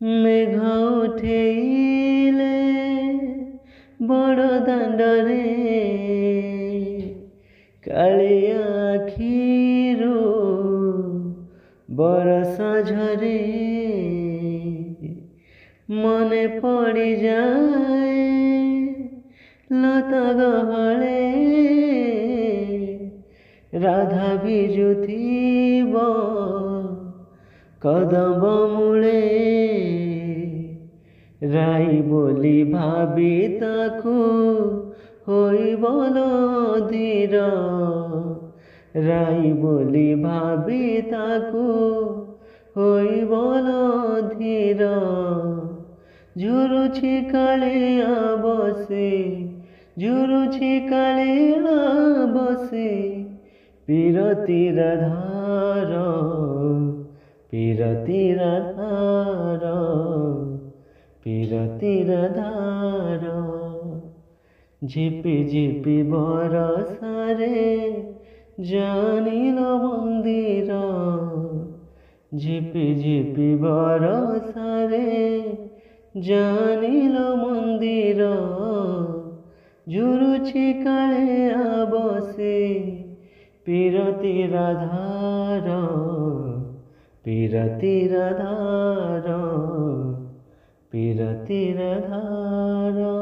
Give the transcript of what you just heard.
मेघ उठेइले बड़ दांडरे कालिया आखिरू बरसा झरे मने पड़ी जाए लता गहले राधा भिजुथिब कदम मूले राई बोली भाबी ताकू होइब नदीर राई बोली भाबी ताकू होइब नदीर झुरुछि कालिया बसे झुरुछि कालिया बसे पीरतीर धार पीरतीर धार पीरतीर धार झिपि झिपि बरसारे जानिल मंदिर झिपि झिपि बरसारे जानिल मंदिर झुरुछि कालिया बसे पीरतीर धार पीरतीर धार पीरतीर धार।